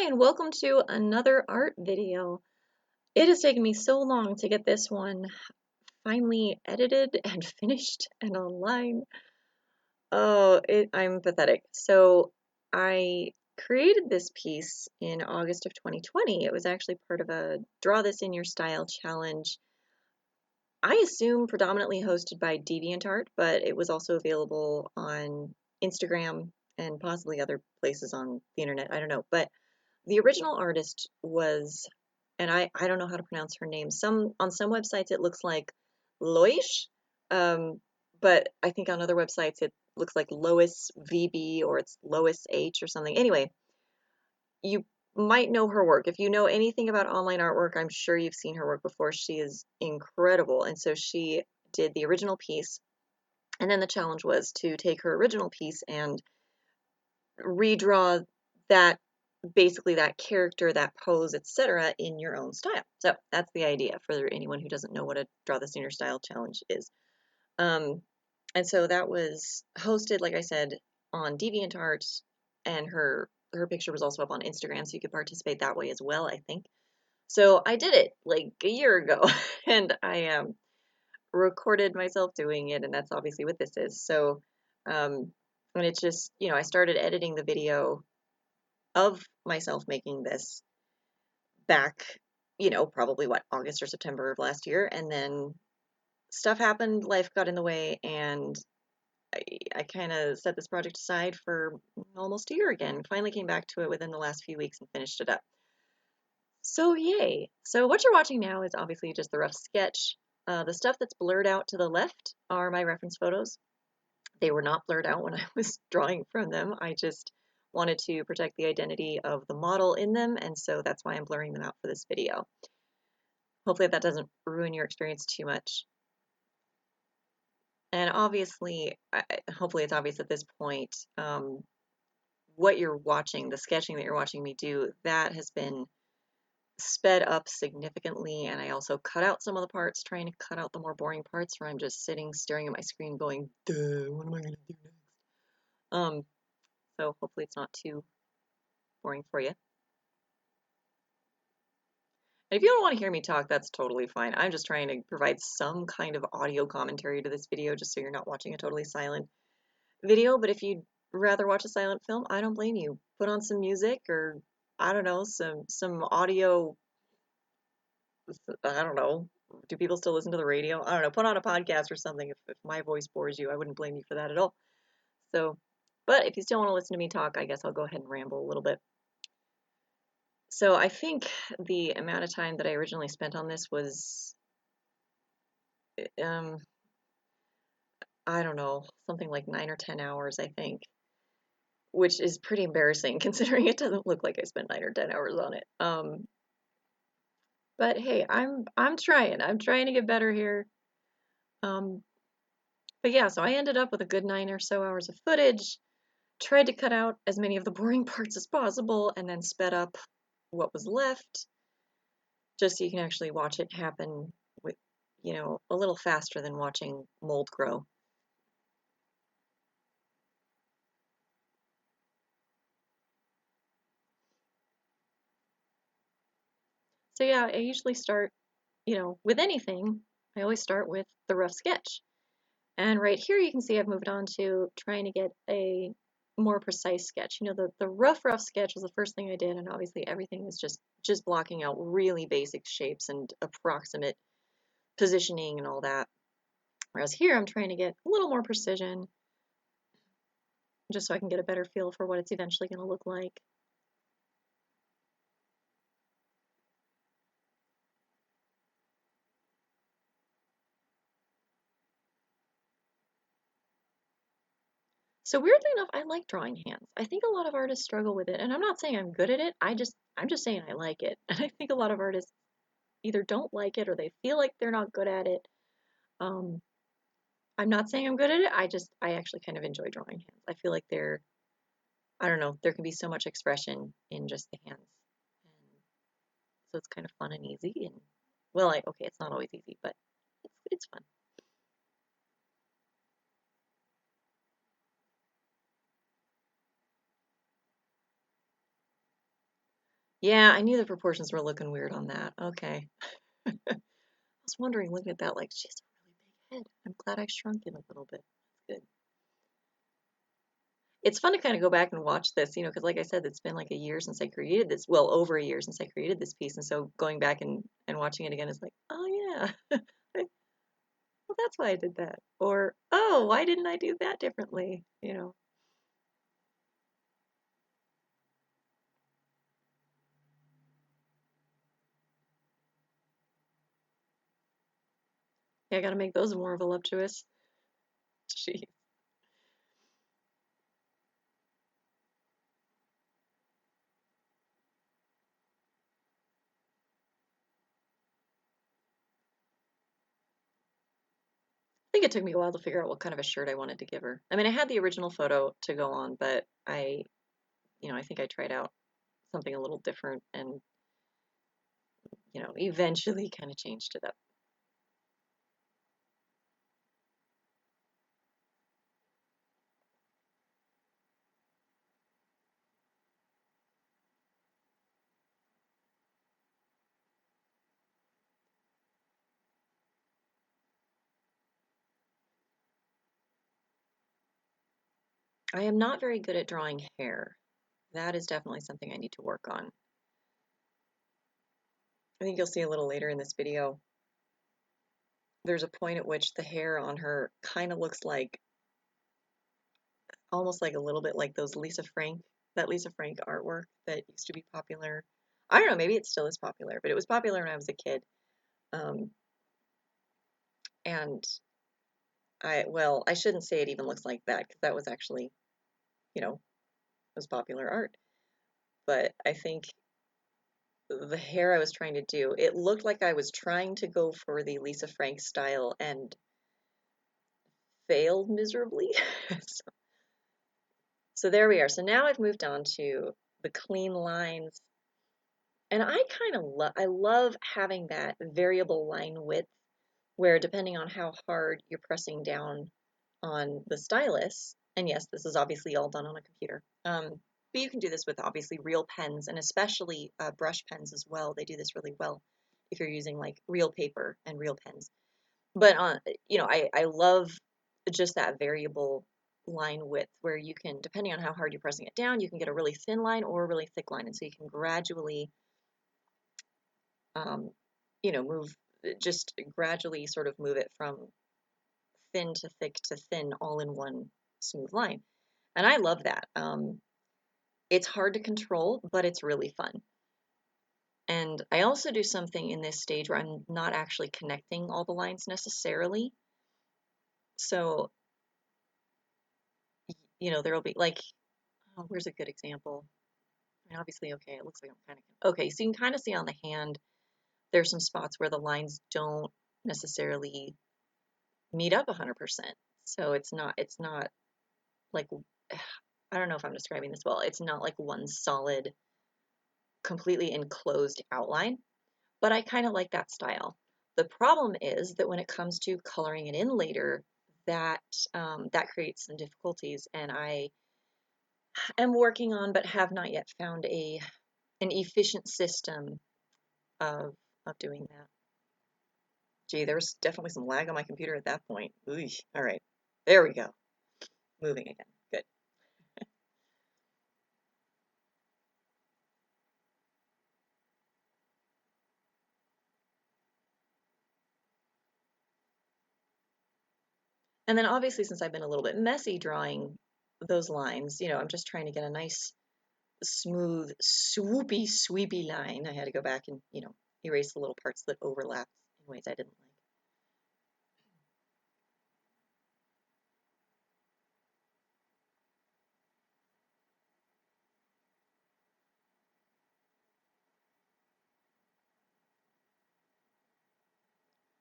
and welcome to another art video. It has taken me so long to get this one finally edited and finished and online. Oh, I'm pathetic. So I created this piece in August of 2020. It was actually part of a Draw This in Your Style challenge. I assume predominantly hosted by DeviantArt, but it was also available on Instagram and possibly other places on the internet. I don't know. But the original artist was, and I don't know how to pronounce her name. On some websites it looks like Lois, but I think on other websites it looks like Lois VB or it's Lois H or something. Anyway, you might know her work. If you know anything about online artwork, I'm sure you've seen her work before. She is incredible. And so she did the original piece, and then the challenge was to take her original piece and redraw that, basically that character, that pose, etc. in your own style. So that's the idea for anyone who doesn't know what a Draw This in Your Style challenge is. And so that was hosted, like I said, on DeviantArt, and her picture was also up on Instagram, so you could participate that way as well, I think. So I did it like a year ago, and I recorded myself doing it, and that's obviously what this is. So, and it's just, I started editing the video of myself making this back, probably what, August or September of last year, and then stuff happened, life got in the way, and I kind of set this project aside for almost a year again. Finally came back to it within the last few weeks and finished it up. So yay. So what you're watching now is obviously just the rough sketch. The stuff that's blurred out to the left are my reference photos. They were not blurred out when I was drawing from them. I just wanted to protect the identity of the model in them, and so that's why I'm blurring them out for this video. Hopefully that doesn't ruin your experience too much. And obviously, hopefully it's obvious at this point, what you're watching, the sketching that you're watching me do, that has been sped up significantly, and I also cut out some of the parts, trying to cut out the more boring parts where I'm just sitting staring at my screen going, duh, what am I going to do next? So hopefully it's not too boring for you. And if you don't want to hear me talk, that's totally fine. I'm just trying to provide some kind of audio commentary to this video just so you're not watching a totally silent video. But if you'd rather watch a silent film, I don't blame you. Put on some music, or I don't know, some audio. I don't know. Do people still listen to the radio? I don't know. Put on a podcast or something. If my voice bores you, I wouldn't blame you for that at all. So, but if you still want to listen to me talk, I guess I'll go ahead and ramble a little bit. So I think the amount of time that I originally spent on this was, I don't know, something like 9 or 10 hours, I think, which is pretty embarrassing considering it doesn't look like I spent 9 or 10 hours on it. But hey, I'm trying. I'm trying to get better here. But yeah, so I ended up with a good 9 or so hours of footage, tried to cut out as many of the boring parts as possible, and then sped up what was left, just so you can actually watch it happen with, a little faster than watching mold grow. So yeah, I usually start, with anything, I always start with the rough sketch. And right here you can see I've moved on to trying to get a more precise sketch. The rough sketch was the first thing I did, and obviously everything is just blocking out really basic shapes and approximate positioning and all that. Whereas here I'm trying to get a little more precision, just so I can get a better feel for what it's eventually going to look like. So weirdly enough, I like drawing hands. I think a lot of artists struggle with it, and I'm not saying I'm good at it. I'm just saying I like it. And I think a lot of artists either don't like it or they feel like they're not good at it. Um, I'm not saying I'm good at it. I actually kind of enjoy drawing hands. I feel like I don't know, there can be so much expression in just the hands. And so it's kind of fun and easy. And well, okay, it's not always easy, but it's fun. Yeah, I knew the proportions were looking weird on that. Okay. I was wondering, looking at that, like, she has a really big head. I'm glad I shrunk it a little bit. That's good. It's fun to kind of go back and watch this, because like I said, it's been like a year since I created this. Well, over a year since I created this piece. And so going back and watching it again is like, oh yeah, well, that's why I did that. Or, oh, why didn't I do that differently? Yeah, I gotta make those more voluptuous. Jeez. I think it took me a while to figure out what kind of a shirt I wanted to give her. I mean, I had the original photo to go on, but I think I tried out something a little different and, eventually kind of changed it up. I am not very good at drawing hair. That is definitely something I need to work on. I think you'll see a little later in this video, there's a point at which the hair on her kind of looks like, almost like a little bit like that Lisa Frank artwork that used to be popular. I don't know, maybe it still is popular, but it was popular when I was a kid. Um, and well, I shouldn't say it even looks like that because that was actually, was popular art. But I think the hair I was trying to do, it looked like I was trying to go for the Lisa Frank style and failed miserably. so, so there we are. So now I've moved on to the clean lines. And I love having that variable line width where depending on how hard you're pressing down on the stylus, and yes, this is obviously all done on a computer. But you can do this with obviously real pens and especially brush pens as well. They do this really well if you're using like real paper and real pens. But I love just that variable line width where you can, depending on how hard you're pressing it down, you can get a really thin line or a really thick line, and so you can gradually, um, move, just gradually sort of move it from thin to thick to thin all in one smooth line. And I love that. It's hard to control, but it's really fun. And I also do something in this stage where I'm not actually connecting all the lines necessarily. So, there'll be like, oh, where's a good example? I mean, obviously, okay, it looks like I'm kind of, okay, so you can kind of see on the hand, there's some spots where the lines don't necessarily meet up 100%. So it's not like, I don't know if I'm describing this well. It's not like one solid, completely enclosed outline, but I kind of like that style. The problem is that when it comes to coloring it in later, that that creates some difficulties, and I am working on, but have not yet found an efficient system of doing that. Gee, there's definitely some lag on my computer at that point. Ooh, all right, there we go. Moving again. Good. And then obviously, since I've been a little bit messy drawing those lines, I'm just trying to get a nice, smooth, swoopy, sweepy line. I had to go back and, erase the little parts that overlap in ways I didn't like.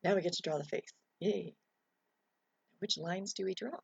Now we get to draw the face. Yay. Which lines do we draw?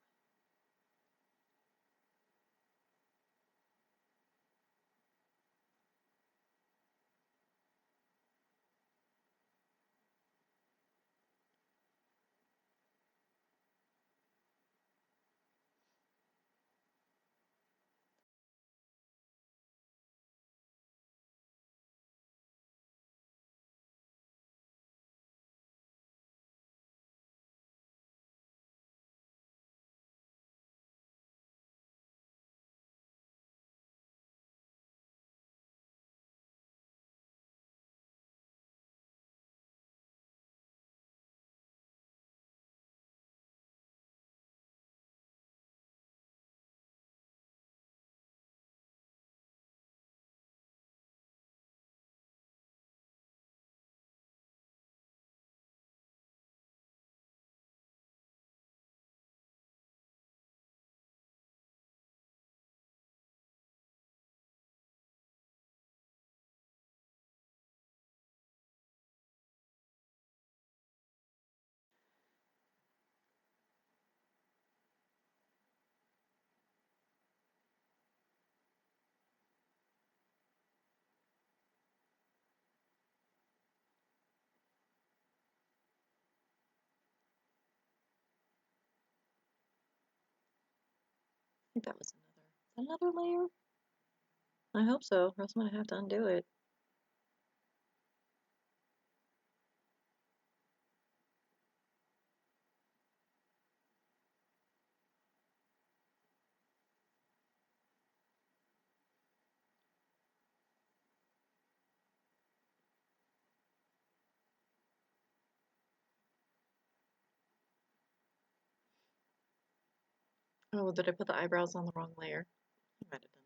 think that was another layer. I hope so, or else I'm gonna have to undo it. Oh, did I put the eyebrows on the wrong layer? I might have done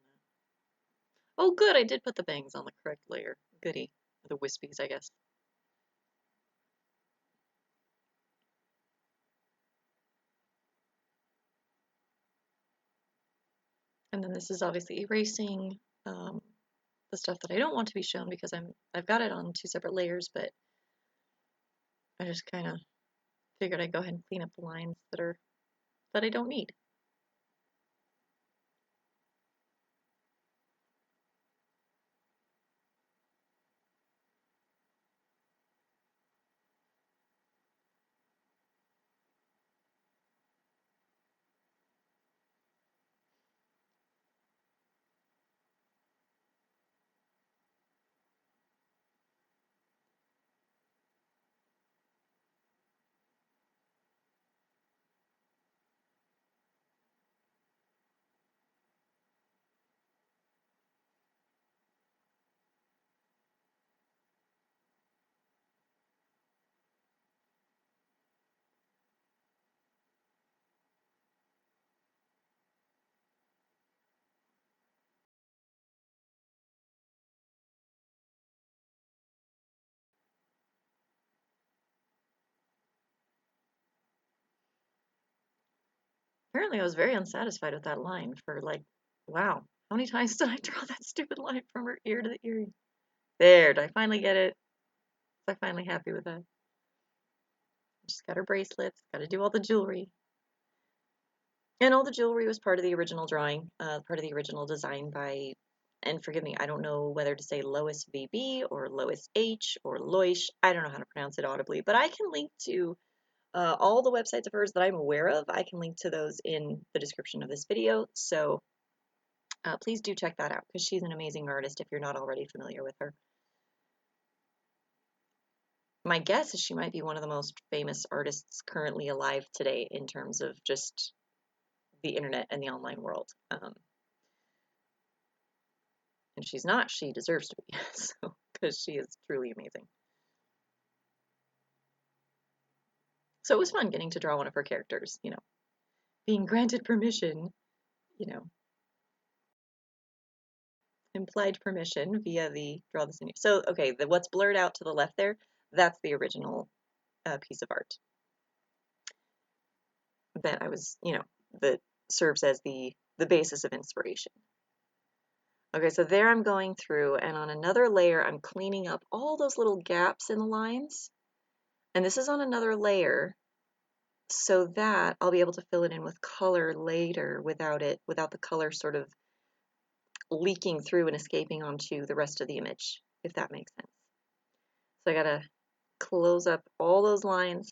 that. Oh, good, I did put the bangs on the correct layer. Goody. The wispies, I guess. And then this is obviously erasing the stuff that I don't want to be shown because I've got it on two separate layers, but I just kind of figured I'd go ahead and clean up the lines that I don't need. Apparently I was very unsatisfied with that line for like, wow, how many times did I draw that stupid line from her ear to the ear? There, did I finally get it? Was I finally happy with that? She's got her bracelets, got to do all the jewelry. And all the jewelry was part of the original drawing, part of the original design by, and forgive me, I don't know whether to say Lois VB or Lois H or Lois. I don't know how to pronounce it audibly, but I can link to all the websites of hers that I'm aware of. I can link to those in the description of this video. So please do check that out because she's an amazing artist if you're not already familiar with her. My guess is she might be one of the most famous artists currently alive today in terms of just the internet and the online world. And she's not, she deserves to be, so, because she is truly amazing. So it was fun getting to draw one of her characters, you know, being granted permission, you know, implied permission via the draw this in. So, okay, what's blurred out to the left there, that's the original piece of art that I was, you know, that serves as the basis of inspiration. Okay, so there I'm going through, and on another layer, I'm cleaning up all those little gaps in the lines. And this is on another layer, so that I'll be able to fill it in with color later without the color sort of leaking through and escaping onto the rest of the image, if that makes sense. So I gotta close up all those lines.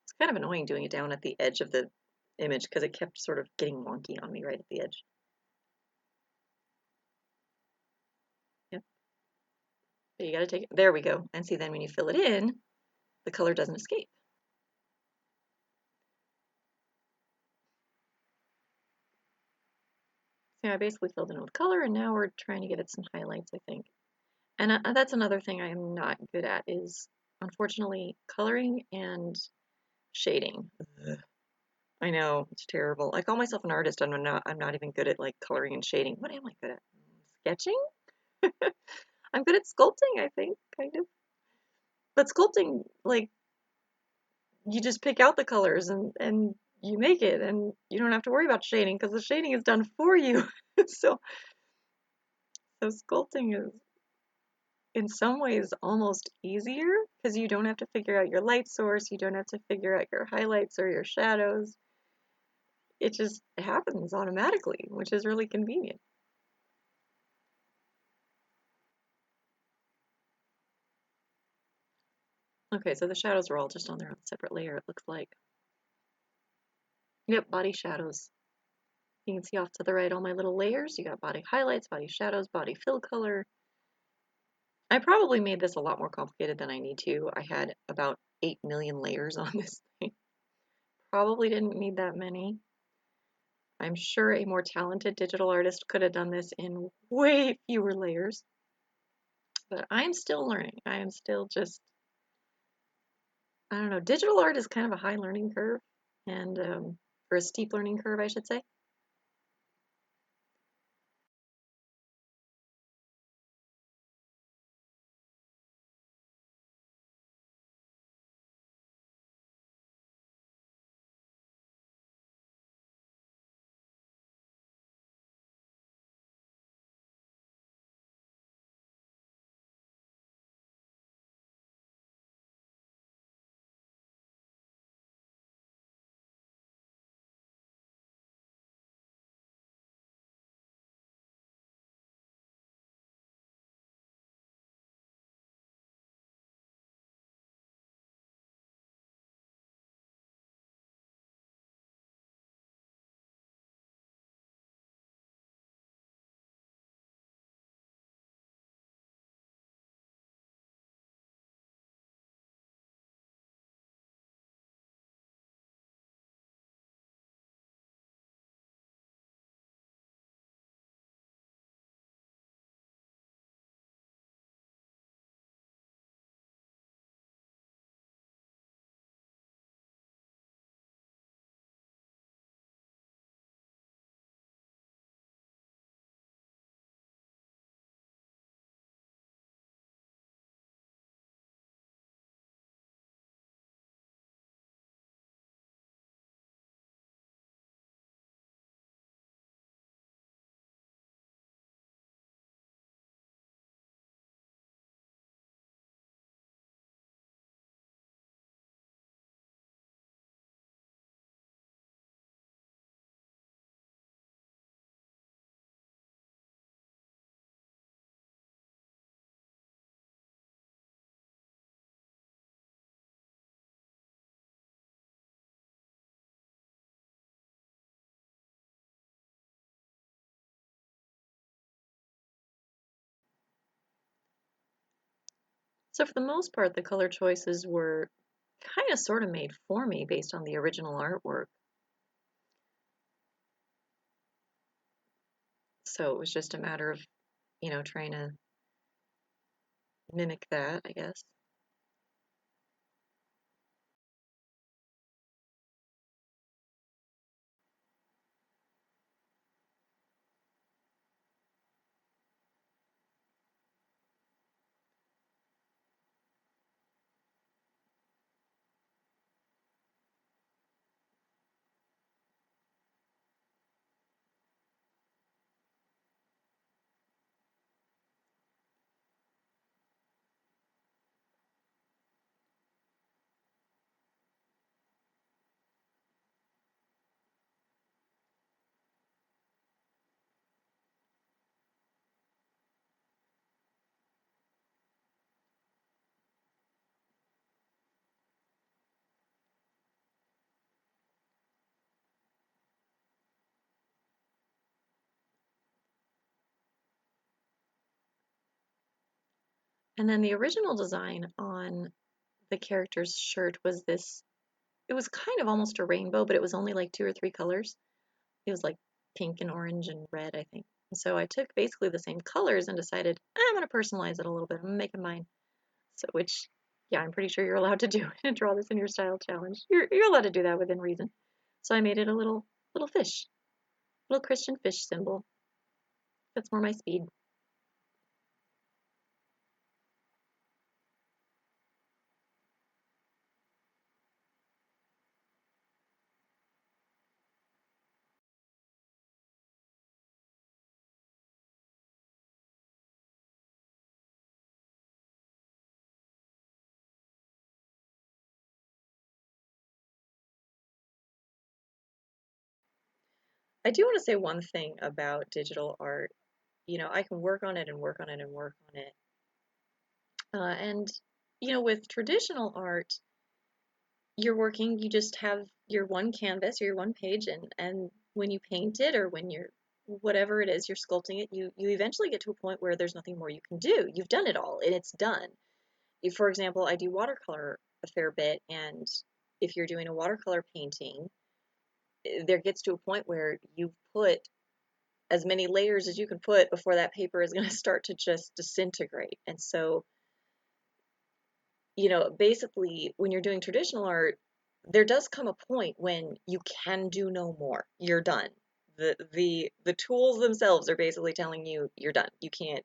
It's kind of annoying doing it down at the edge of the image because it kept sort of getting wonky on me right at the edge. Yep. But you gotta take it. There we go. And see, then when you fill it in, the color doesn't escape. So I basically filled in with color, and now we're trying to give it some highlights, I think. And that's another thing I am not good at is, unfortunately, coloring and shading. Ugh. I know, it's terrible. I call myself an artist, and I'm not even good at like coloring and shading. What am I good at? Sketching? I'm good at sculpting, I think, kind of. But sculpting, like, you just pick out the colors and you make it, and you don't have to worry about shading because the shading is done for you. So, so sculpting is in some ways almost easier because you don't have to figure out your light source, you don't have to figure out your highlights or your shadows. It just happens automatically, which is really convenient. Okay, so the shadows are all just on their own separate layer, it looks like. Yep, body shadows. You can see off to the right all my little layers. You got body highlights, body shadows, body fill color. I probably made this a lot more complicated than I need to. I had about 8 million layers on this thing. Probably didn't need that many. I'm sure a more talented digital artist could have done this in way fewer layers. But I'm still learning. I am still just, I don't know, digital art is kind of a high learning curve, and or a steep learning curve, I should say. So for the most part, the color choices were kind of sort of made for me based on the original artwork. So it was just a matter of, trying to mimic that, I guess. And then the original design on the character's shirt was this, it was kind of almost a rainbow, but it was only like 2 or 3 colors. It was like pink and orange and red, I think. And so I took basically the same colors and decided, I'm going to personalize it a little bit. I'm going to make it mine. So, which, yeah, I'm pretty sure you're allowed to do and draw this in your style challenge. You're allowed to do that within reason. So I made it a little fish, little Christian fish symbol. That's more my speed. I do want to say one thing about digital art. I can work on it and work on it and work on it. And with traditional art, you're working, you just have your one canvas or your one page, and when you paint it or when you're whatever it is you're sculpting it, you eventually get to a point where there's nothing more you can do. You've done it all and it's done. For example, I do watercolor a fair bit, and if you're doing a watercolor painting, there gets to a point where you've put as many layers as you can put before that paper is going to start to just disintegrate. And so, basically, when you're doing traditional art, there does come a point when you can do no more. You're done. The tools themselves are basically telling you you're done. You can't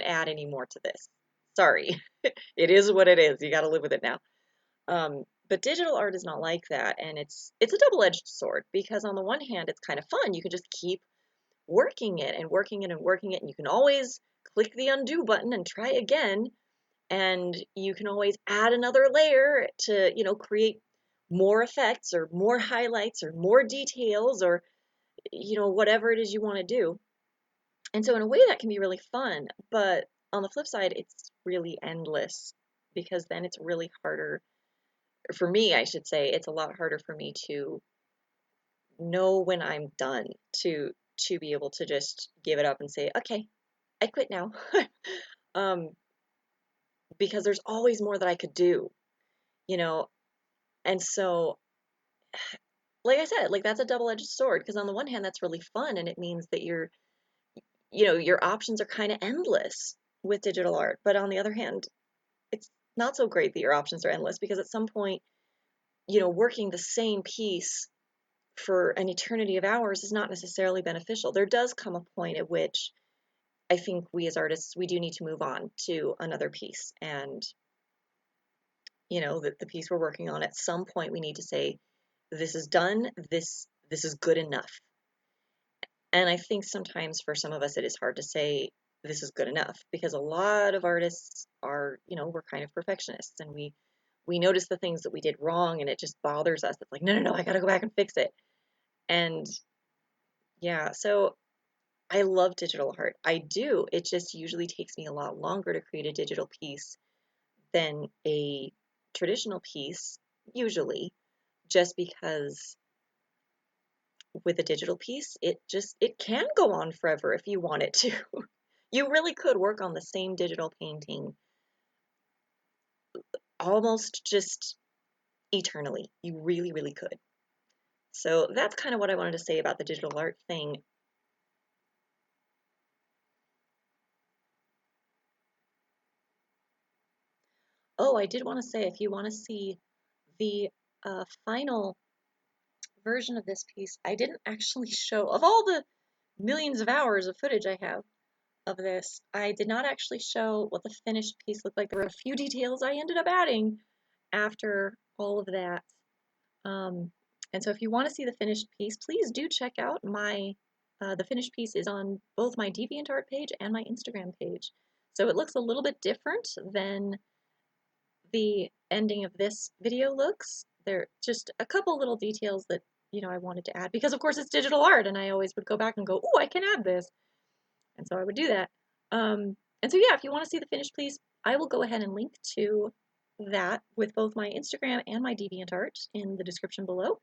add any more to this. Sorry. It is what it is. You got to live with it now. But digital art is not like that, and it's a double-edged sword, because on the one hand, it's kind of fun. You can just keep working it and working it and working it, and you can always click the undo button and try again, and you can always add another layer to, create more effects or more highlights or more details, or, whatever it is you want to do. And so in a way that can be really fun, but on the flip side, it's really endless, because then it's really harder for me, I should say, it's a lot harder for me to know when I'm done, to be able to just give it up and say, okay, I quit now. um, because there's always more that I could do, you know, and so, like I said, like that's a double-edged sword, because on the one hand, that's really fun, and it means that your options are kind of endless with digital art, but on the other hand, it's not so great that your options are endless, because at some point, working the same piece for an eternity of hours is not necessarily beneficial. There does come a point at which I think we as artists, we do need to move on to another piece. And, the piece we're working on, at some point we need to say, this is done, this is good enough. And I think sometimes for some of us it is hard to say this is good enough, because a lot of artists are, we're kind of perfectionists, and we notice the things that we did wrong, and it just bothers us. It's like, no, no, no, I got to go back and fix it. And yeah, so I love digital art. I do. It just usually takes me a lot longer to create a digital piece than a traditional piece, usually, just because with a digital piece, it can go on forever if you want it to. You really could work on the same digital painting almost just eternally. You really, really could. So that's kind of what I wanted to say about the digital art thing. Oh, I did want to say, if you want to see the final version of this piece, I didn't actually show, of all the millions of hours of footage I have of this, I did not actually show what the finished piece looked like. There were a few details I ended up adding after all of that. And so if you want to see the finished piece, please do check out the finished piece is on both my DeviantArt page and my Instagram page. So it looks a little bit different than the ending of this video looks. There are just a couple little details that, I wanted to add, because of course it's digital art, and I always would go back and go, oh, I can add this. And so I would do that. And so yeah, if you want to see the finished piece, I will go ahead and link to that with both my Instagram and my DeviantArt in the description below.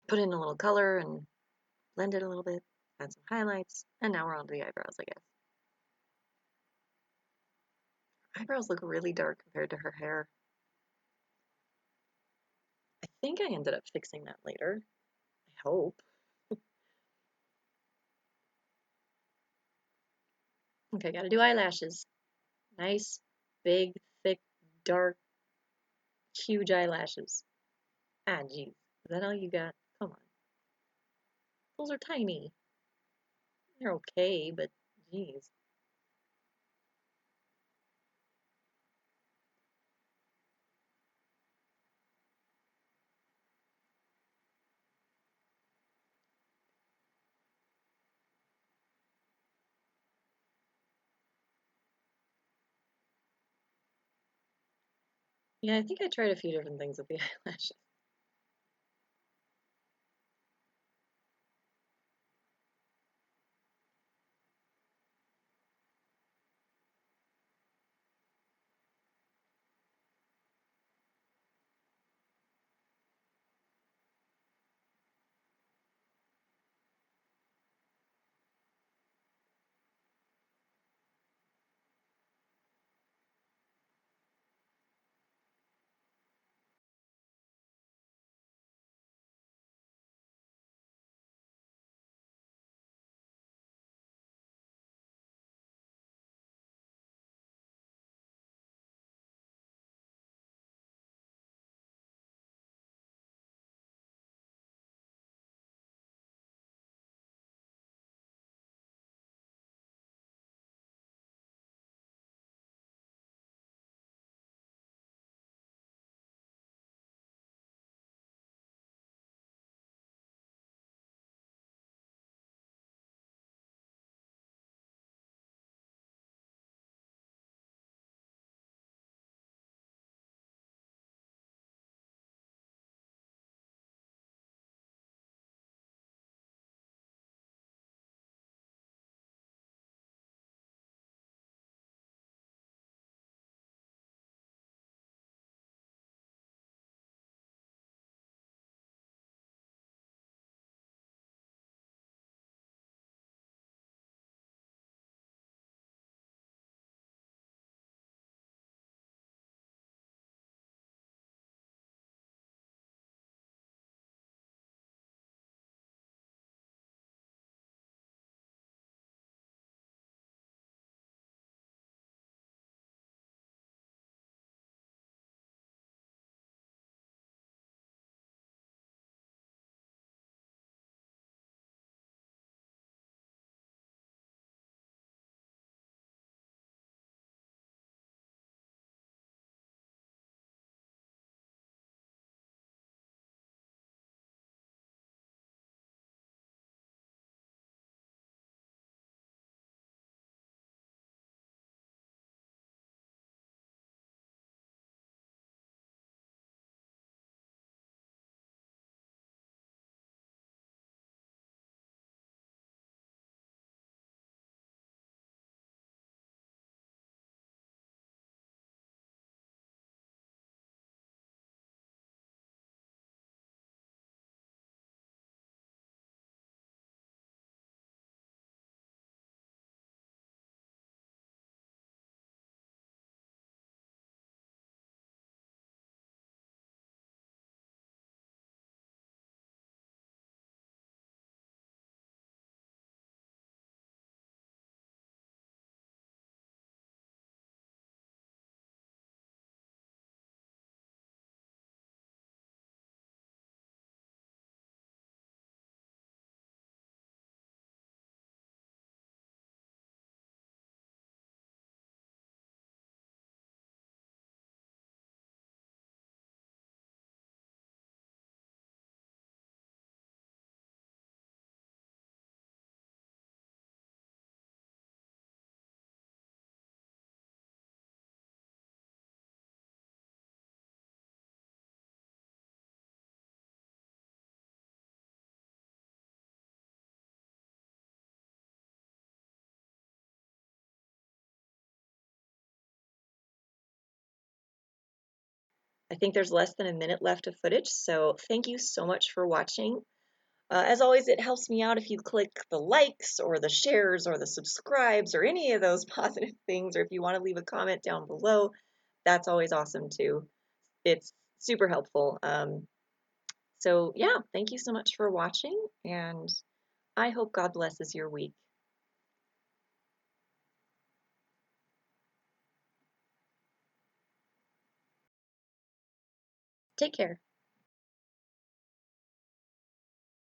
Put in a little color and blend it a little bit, add some highlights, and now we're on to the eyebrows, I guess. Eyebrows look really dark compared to her hair. I think I ended up fixing that later. I hope. Okay, gotta do eyelashes. Nice, big, thick, dark, huge eyelashes. Ah, geez. Is that all you got? Come on. Those are tiny. They're okay, but geez. Yeah, I think I tried a few different things with the eyelashes. I think there's less than a minute left of footage, so thank you so much for watching. As always, it helps me out if you click the likes or the shares or the subscribes or any of those positive things, or if you want to leave a comment down below, that's always awesome too. It's super helpful. So yeah, thank you so much for watching, and I hope God blesses your week. Take care.